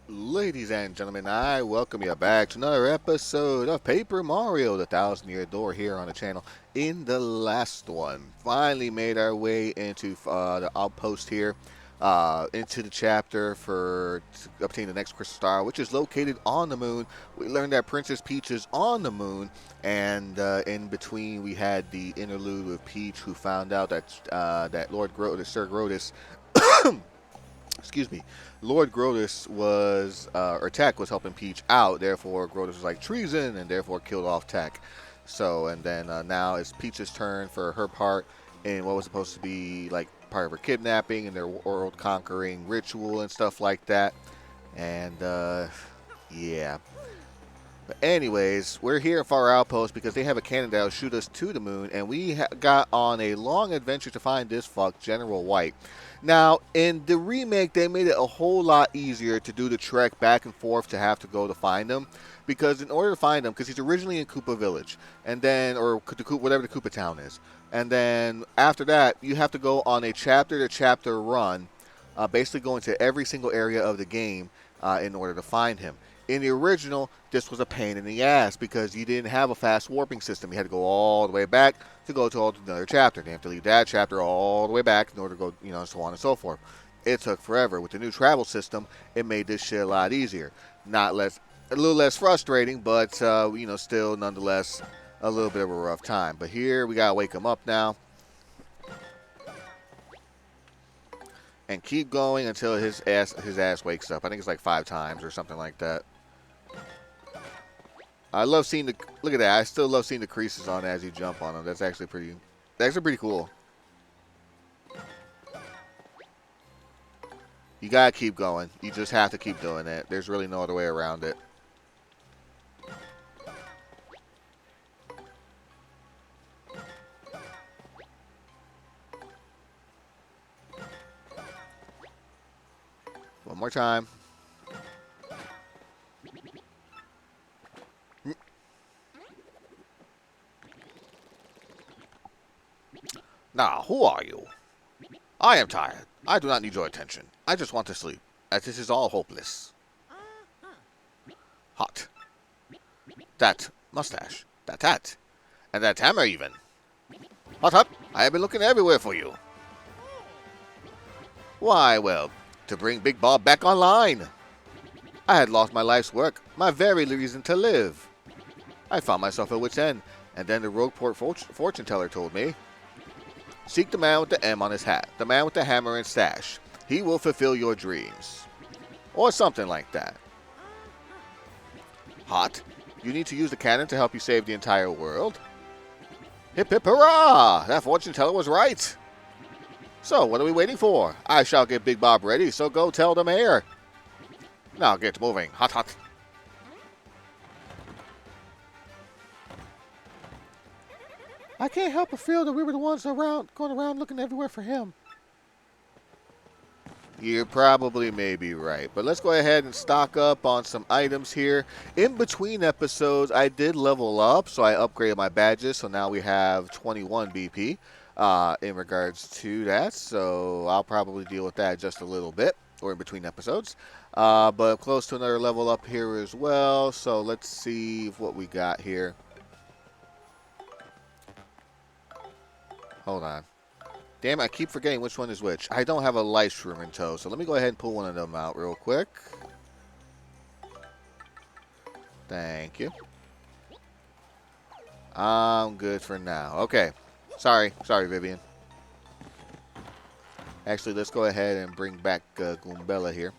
Ladies and gentlemen, I welcome you back to another episode of Paper Mario, the Thousand Year Door here on the channel. In the last one, finally made our way into the outpost here, into the chapter to obtain the next crystal star, which is located on the moon. We learned that Princess Peach is on the moon, and in between we had the interlude with Peach, who found out that Sir Grotus excuse me, Lord Grotus or Tech was helping Peach out. Therefore, Grotus was like treason, and therefore killed off Tech. So, and then now it's Peach's turn for her part in what was supposed to be like part of her kidnapping and their world conquering ritual and stuff like that. And yeah. But anyways, we're here at Far Outpost because they have a cannon that'll shoot us to the moon, and we got on a long adventure to find this fuck, General White. Now, in the remake, they made it a whole lot easier to do the trek back and forth to have to go to find him, because in order to find him, because he's originally in Koopa Village, and then whatever the Koopa Town is, and then after that, you have to go on a chapter-to-chapter run, basically going to every single area of the game in order to find him. In the original, this was a pain in the ass because you didn't have a fast warping system. You had to go all the way back to go to another chapter. You have to leave that chapter all the way back in order to go, so on and so forth. It took forever. With the new travel system, it made this shit a lot easier. A little less frustrating, but still nonetheless a little bit of a rough time. But here we gotta wake him up now and keep going until his ass wakes up. I think it's like 5 times or something like that. I love seeing the look at that. I still love seeing the creases on as you jump on them. That's actually pretty cool. You gotta keep going. You just have to keep doing it. There's really no other way around it. One more time. Now, who are you? I am tired. I do not need your attention. I just want to sleep, as this is all hopeless. Hot. That mustache. That hat. And that hammer even. Hot, hot. I have been looking everywhere for you. Why, well, to bring Big Bob back online. I had lost my life's work, my very reason to live. I found myself at wit's end, and then the Rogueport fortune teller told me, seek the man with the M on his hat, the man with the hammer and stash. He will fulfill your dreams. Or something like that. Hot. You need to use the cannon to help you save the entire world? Hip hip hurrah! That fortune teller was right. So, what are we waiting for? I shall get Big Bob ready, so go tell the mayor. Now get moving. Hot, hot. I can't help but feel that we were the ones going around looking everywhere for him. You probably may be right, but let's go ahead and stock up on some items here. In between episodes, I did level up, so I upgraded my badges, so now we have 21 BP in regards to that, so I'll probably deal with that just a little bit, or in between episodes. But I'm close to another level up here as well, so let's see what we got here. Hold on. Damn, I keep forgetting which one is which. I don't have a life shroom in tow, so let me go ahead and pull one of them out real quick. Thank you. I'm good for now. Okay. Sorry, Vivian. Actually, let's go ahead and bring back Goombella here.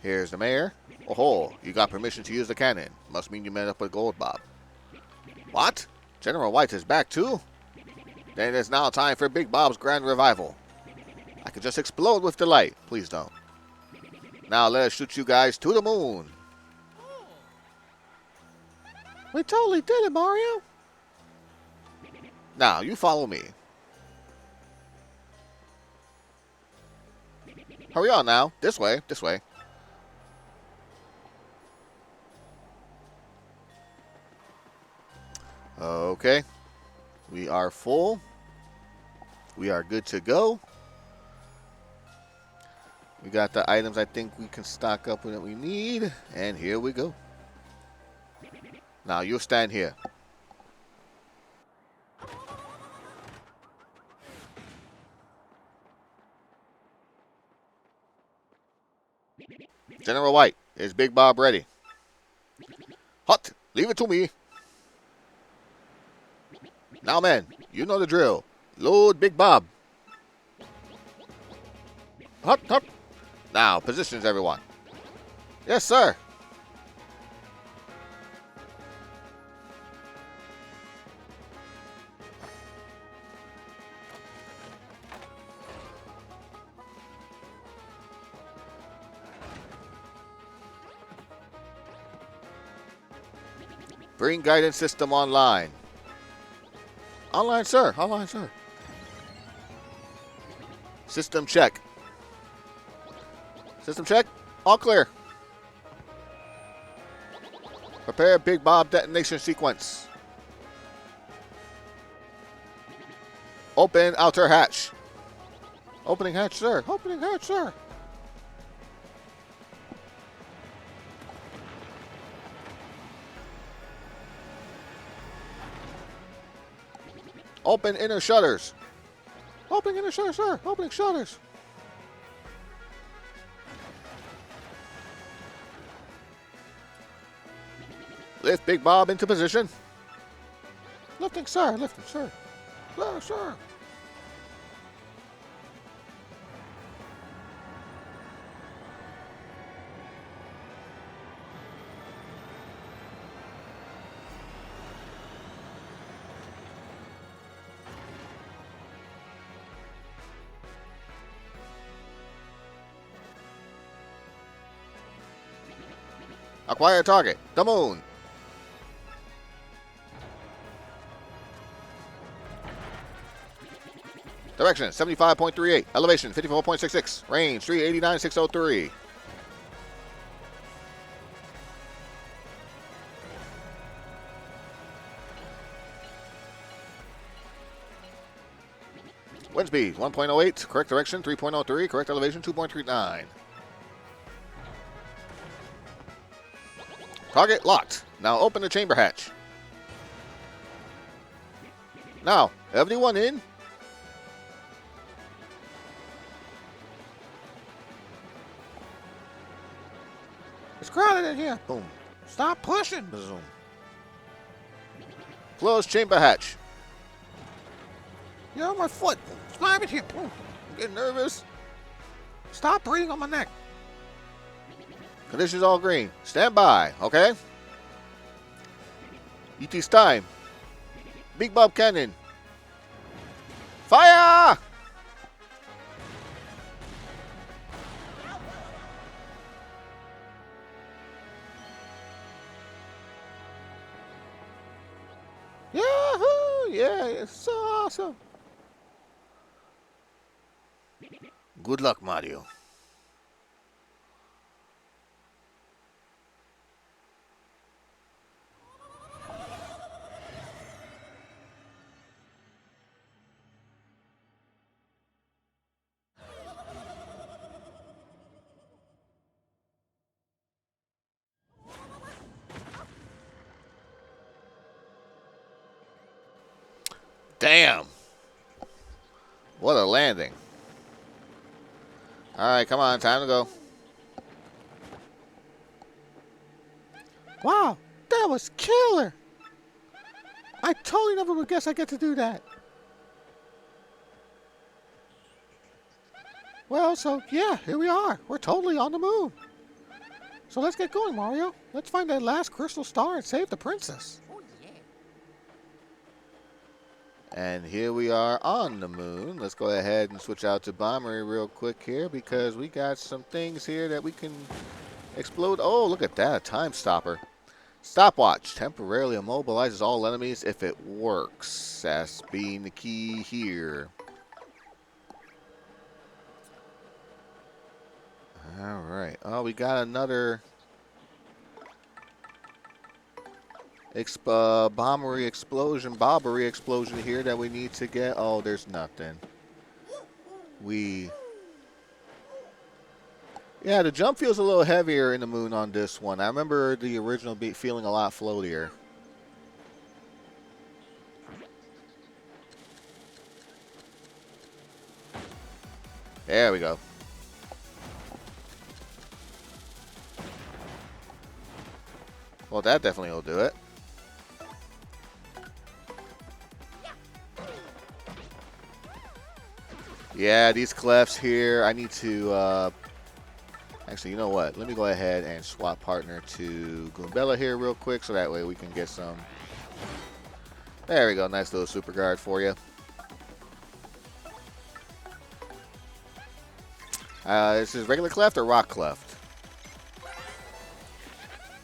Here's the mayor. Oh, you got permission to use the cannon. Must mean you met up with Gold Bob. What? General White is back too? Then it is now time for Big Bob's grand revival. I could just explode with delight. Please don't. Now let us shoot you guys to the moon. We totally did it, Mario. Now, you follow me. Hurry on now. This way, this way. Okay. We are full. We are good to go. We got the items I think we can stock up with that we need. And here we go. Now you'll stand here. General White, is Big Bob ready? Hot, leave it to me. Now, men, you know the drill. Load Big Bob. Hot, hot. Now, positions, everyone. Yes, sir. Bring guidance system online. Online, sir. Online, sir. System check. System check. All clear. Prepare Big Bob detonation sequence. Open outer hatch. Opening hatch, sir. Opening hatch, sir. Open inner shutters. Opening inner shutters, sir. Opening shutters. Lift Big Bob into position. Lifting, sir. Lifting, sir. Sir, sir. Acquire target. The moon. Direction 75.38. Elevation 54.66. Range 389,603. Wind speed 1.08. Correct direction 3.03. Correct elevation 2.39. Target locked. Now open the chamber hatch. Now, everyone in. It's crowded in here. Boom. Stop pushing. Boom. Close chamber hatch. You're on my foot. Climb it here. Boom. I'm getting nervous. Stop breathing on my neck. Conditions all green. Stand by, okay? ET's time. Big Bob Cannon. Fire! Yahoo! Yeah, it's so awesome. Good luck, Mario. Damn. What a landing. All right, come on. Time to go. Wow, that was killer. I totally never would guess I get to do that. Well, so yeah, here we are. We're totally on the moon. So let's get going, Mario. Let's find that last crystal star and save the princess. And here we are on the moon. Let's go ahead and switch out to Bombery real quick here because we got some things here that we can explode. Oh, look at that, a time stopper. Stopwatch temporarily immobilizes all enemies if it works. That's being the key here. All right. Oh, we got another Bobbery explosion here that we need to get. Oh, there's nothing. we... Yeah, the jump feels a little heavier in the moon on this one. I remember the original beat feeling a lot floatier. There we go. Well, that definitely will do it. Yeah, these clefts here, I need to... Actually, you know what? Let me go ahead and swap partner to Goombella here real quick so that way we can get some... There we go. Nice little super guard for you. This is regular cleft or rock cleft?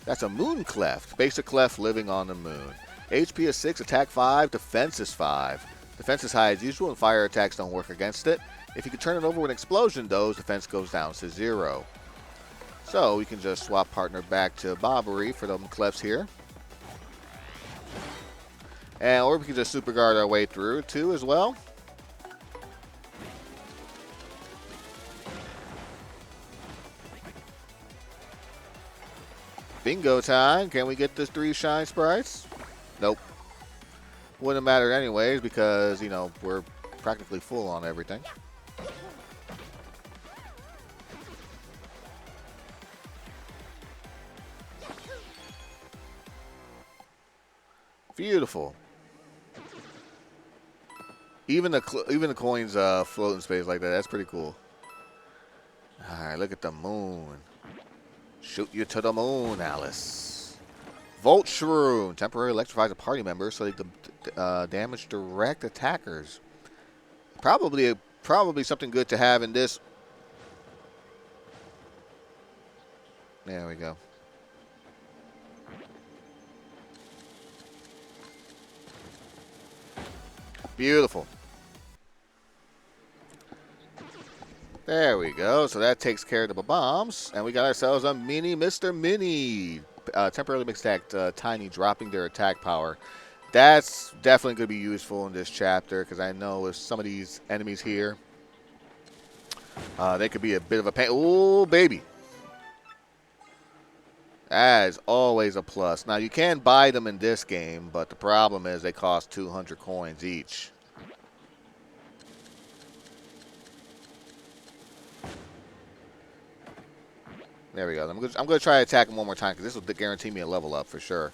That's a moon cleft. Basic cleft living on the moon. HP is 6, attack 5, defense is 5. Defense is high as usual and fire attacks don't work against it. If you can turn it over with an explosion, though, defense goes down to 0. So we can just swap partner back to Bobbery for them clefts here. And or we can just super guard our way through too as well. Bingo time. Can we get this 3 shine sprites? Nope. Wouldn't matter anyways because, you know, we're practically full on everything. Beautiful. Even the coins float in space like that. That's pretty cool. All right, look at the moon. Shoot you to the moon, Alice. Volt Shroom. Temporarily electrifies a party member so they can damage direct attackers. Probably something good to have in this. There we go. Beautiful. There we go. So that takes care of the bombs. And we got ourselves a mini Mr. Mini. Temporarily makes attack tiny, dropping their attack power. That's definitely going to be useful in this chapter because I know with some of these enemies here, they could be a bit of a pain. Ooh, baby. That is always a plus. Now, you can buy them in this game, but the problem is they cost 200 coins each. There we go. I'm going to try to attack him one more time because this will guarantee me a level up for sure.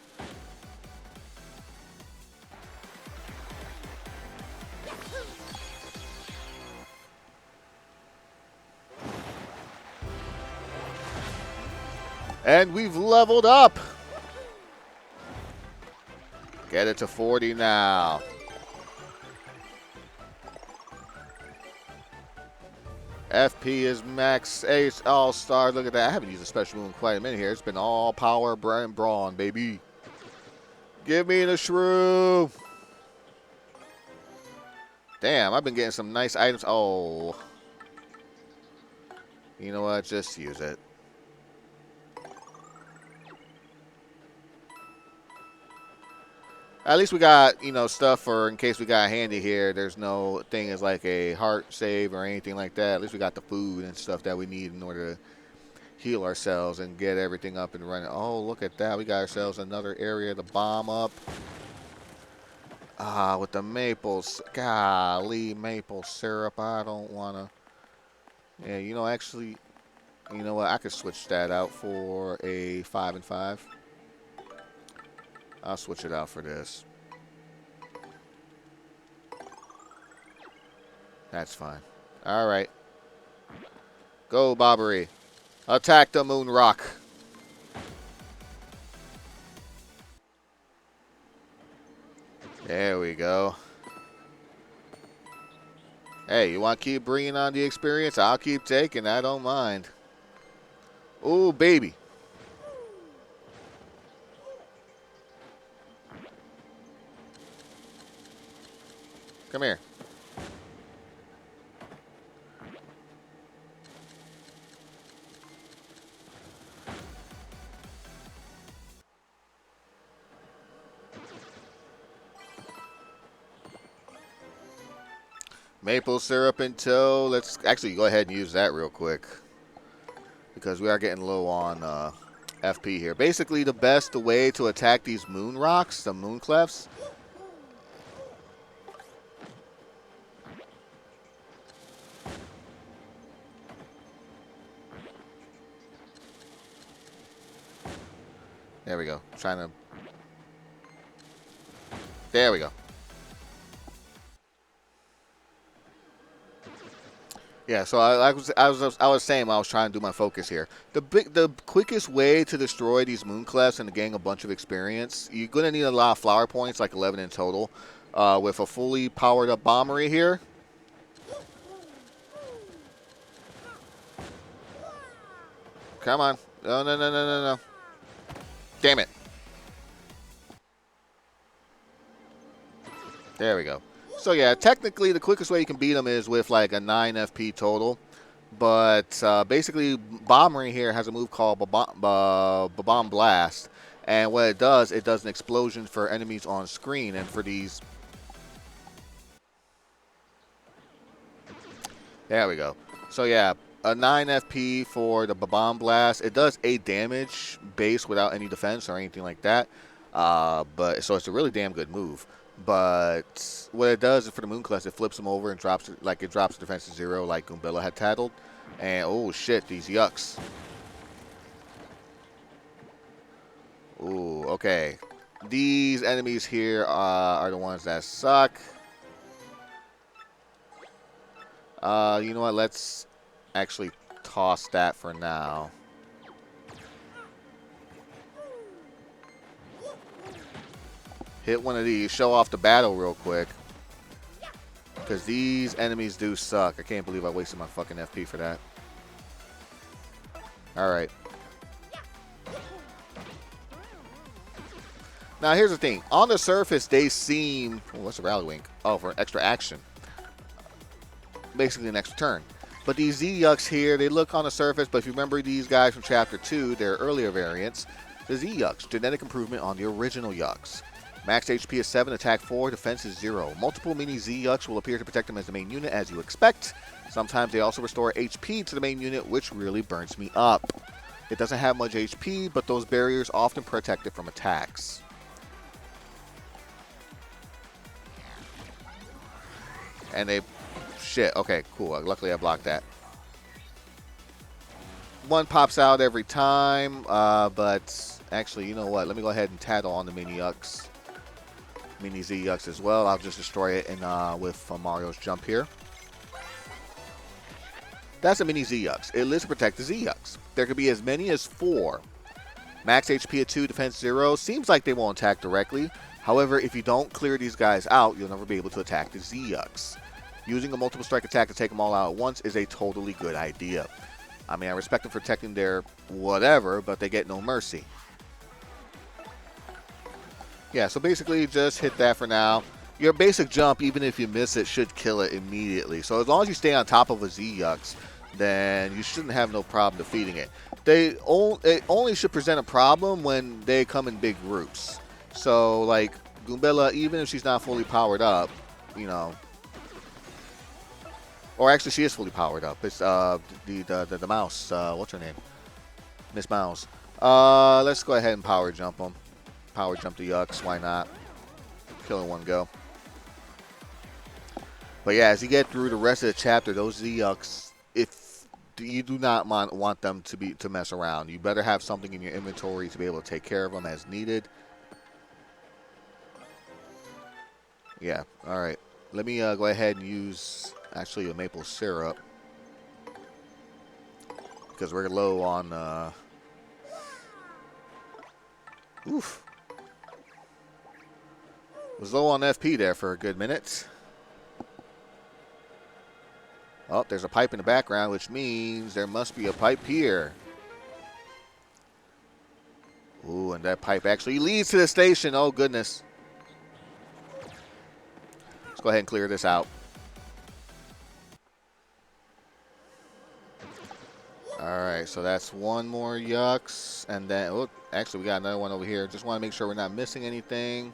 And we've leveled up. Get it to 40 now. FP is max ace all-star. Look at that. I haven't used a special move in quite a minute here. It's been all power, and brawn, baby. Give me the shrew. Damn, I've been getting some nice items. Oh. You know what? Just use it. At least we got, you know, stuff for in case we got handy here. There's no thing as like a heart save or anything like that. At least we got the food and stuff that we need in order to heal ourselves and get everything up and running. Oh, look at that. We got ourselves another area to bomb up. Ah, with the maples. Golly, maple syrup. I don't want to. Yeah, you know, actually, you know what? I could switch that out for a 5 and 5. I'll switch it out for this. That's fine. All right. Go, Bobbery. Attack the moon rock. There we go. Hey, you want to keep bringing on the experience? I'll keep taking. I don't mind. Ooh, baby. Come here. Maple syrup in tow. Let's actually go ahead and use that real quick, because we are getting low on FP here. Basically, the best way to attack these moon rocks, the moon clefts. There we go. Trying to. There we go. Yeah, so I was saying I was trying to do my focus here. The quickest way to destroy these moon clefts and to gain a bunch of experience, you're gonna need a lot of flower points, like 11 in total. With a fully powered up bombery here. Come on. No, no, no, no, no, no. Damn it. There we go. So yeah, technically the quickest way you can beat them is with like a 9 FP total. But basically, Bombery here has a move called Bomb Blast. And what it does an explosion for enemies on screen. And for these... There we go. So yeah, a 9 FP for the Bomb Blast. It does 8 damage base without any defense or anything like that. But so it's a really damn good move. But what it does is for the Moonclefs, it flips them over and drops it, like it drops the defense to 0, like Goombella had tattled. And oh shit, these yucks. Ooh, okay. These enemies here are the ones that suck. You know what? Let's actually toss that for now. Hit one of these, show off the battle real quick. Because these enemies do suck. I can't believe I wasted my fucking FP for that. Alright. Now here's the thing. On the surface, they seem... Oh, what's a Rally Wink? Oh, for extra action. Basically an extra turn. But these Z-Yucks here, they look on the surface, but if you remember these guys from Chapter 2, their earlier variants, the Z-Yucks, genetic improvement on the original Yucks. Max HP is 7, attack 4, defense is 0. Multiple mini Z-Yucks will appear to protect them as the main unit, as you expect. Sometimes they also restore HP to the main unit, which really burns me up. It doesn't have much HP, but those barriers often protect it from attacks. And they... Shit, okay, cool. Luckily I blocked that. One pops out every time, but actually, you know what? Let me go ahead and tattle on the mini Yucks. Mini Z-Yucks as well. I'll just destroy it with Mario's jump here. That's a mini Z-Yucks. It lives to protect the Z-Yucks. There could be as many as 4. Max HP at 2, defense 0. Seems like they won't attack directly. However, if you don't clear these guys out, you'll never be able to attack the Z-Yucks. Using a multiple strike attack to take them all out at once is a totally good idea. I mean, I respect them for protecting their whatever, but they get no mercy. Yeah, so basically just hit that for now. Your basic jump, even if you miss it, should kill it immediately. So as long as you stay on top of a Z-Yucks, then you shouldn't have no problem defeating it. It only should present a problem when they come in big groups. So, like, Goombella, even if she's not fully powered up, you know... Or actually, she is fully powered up. It's the mouse. What's her name? Miss Mouse. Let's go ahead and power jump them. Power jump the Yucks. Why not? Kill in one go. But yeah, as you get through the rest of the chapter, those Z-Yucks, if you do not want them to mess around, you better have something in your inventory to be able to take care of them as needed. Yeah. All right. Let me go ahead and use actually a maple syrup because we're low on. Oof. Was low on FP there for a good minute. Oh, there's a pipe in the background, which means there must be a pipe here. Ooh, and that pipe actually leads to the station. Oh, goodness. Let's go ahead and clear this out. All right, so that's one more Yucks. And then, oh, actually, we got another one over here. Just want to make sure we're not missing anything.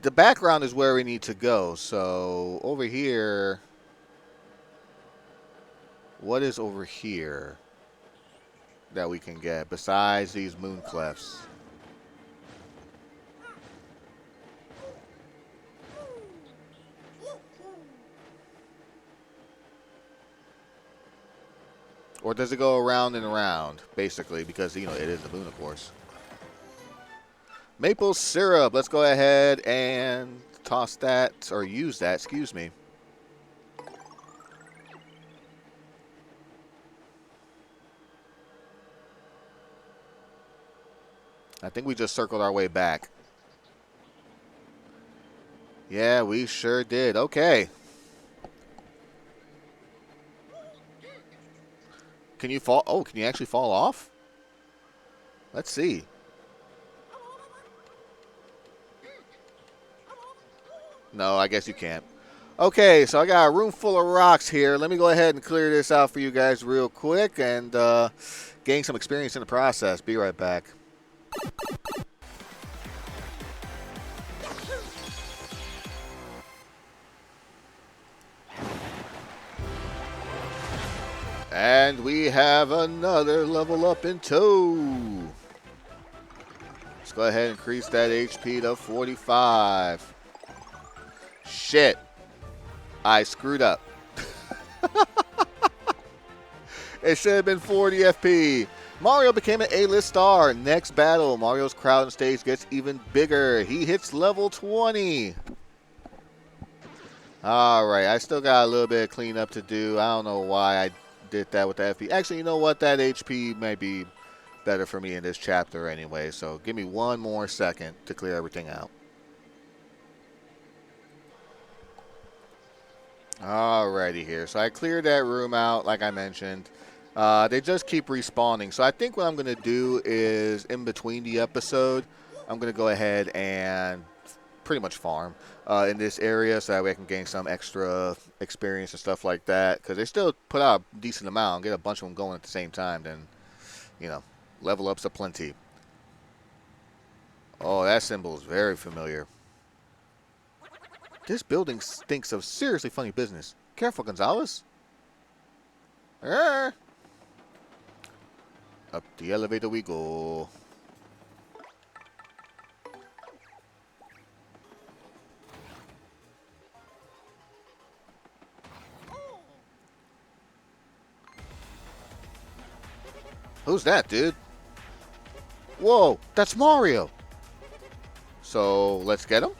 the background is where we need to go. So over here, what is over here that we can get besides these moon clefts? Or does it go around and around, basically, because, you know, it is the moon, of course. Maple syrup. Let's go ahead and toss that, or use that, excuse me. I think we just circled our way back. Yeah, we sure did. Okay. Can you fall? Oh, can you actually fall off? Let's see. No, I guess you can't. Okay, so I got a room full of rocks here. Let me go ahead and clear this out for you guys real quick and gain some experience in the process. Be right back. And we have another level up in tow. Let's go ahead and increase that HP to 45. Shit. I screwed up. It should have been 40 FP. Mario became an A-list star. Next battle, Mario's crowd and stage gets even bigger. He hits level 20. All right, I still got a little bit of cleanup to do. I don't know why I did that with the FP. Actually, you know what? That HP may be better for me in this chapter anyway. So give me one more second to clear everything out. Alrighty here. So I cleared that room out, like I mentioned. They just keep respawning. So I think what I'm going to do is, in between the episode, I'm going to go ahead and pretty much farm in this area so that way I can gain some extra experience and stuff like that. Because they still put out a decent amount and get a bunch of them going at the same time. Then, you know, level ups aplenty. Oh, that symbol is very familiar. This building stinks of seriously funny business. Careful, Gonzalez. Up the elevator we go. Who's that, dude? Whoa, that's Mario. So, let's get him?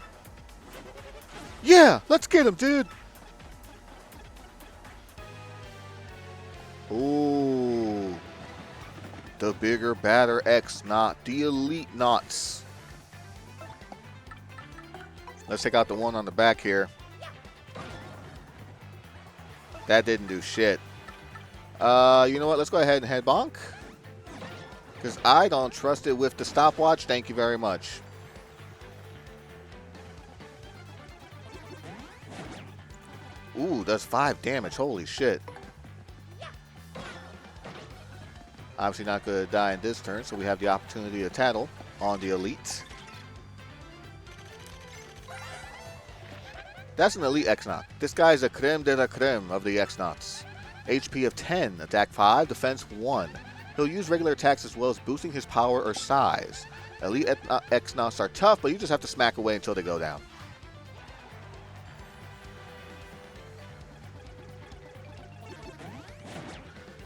Yeah, let's get him, dude. Ooh. The bigger, badder X-Naut. The Elite Knots. Let's take out the one on the back here. That didn't do shit. You know what? Let's go ahead and head bonk. Because I don't trust it with the stopwatch. Thank you very much. Ooh, does 5 damage. Holy shit. Obviously not going to die in this turn, so we have the opportunity to tattle on the Elite. That's an Elite X-Naut. This guy is a creme de la creme of the X-Nauts. HP of 10, attack 5, defense 1. He'll use regular attacks as well as boosting his power or size. Elite X-Nauts are tough, but you just have to smack away until they go down.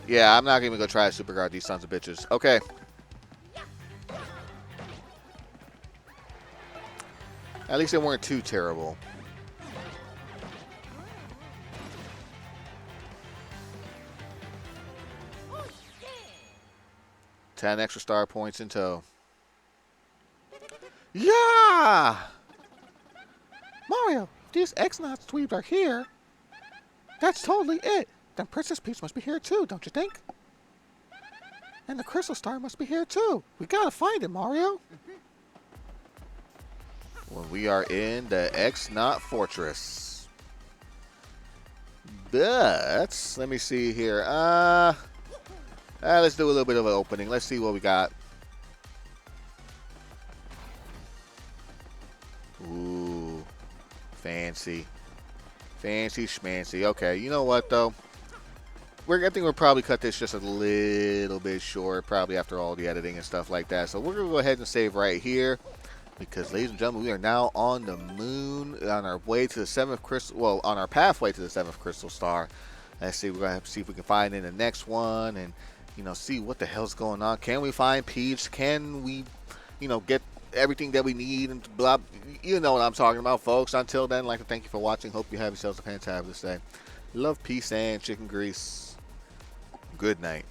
Yeah, I'm not even going to try to super guard these sons of bitches. Okay. At least they weren't too terrible. Ten extra star points in tow. Yeah! Mario, if these X-Nauts dweebs are here, that's totally it. Then Princess Peach must be here too, don't you think? And the Crystal Star must be here too. We gotta find it, Mario. Well, we are in the X-Naut Fortress. But, let me see here. Let's do a little bit of an opening. Let's see what we got. Ooh. Fancy. Fancy schmancy. Okay, you know what, though? I think we'll probably cut this just a little bit short, probably after all the editing and stuff like that. So we're going to go ahead and save right here. Because, ladies and gentlemen, we are now on the moon, on our way to the 7th crystal, well, on our pathway to the 7th crystal star. Let's see, we're going to have to see if we can find in the next one and, you know, see what the hell's going on. Can we find Peach? Can we, you know, get everything that we need and blah, you know what I'm talking about, folks. Until then, I'd like to thank you for watching. Hope you have yourselves a fantabulous day. Love, peace, and chicken grease. Good night.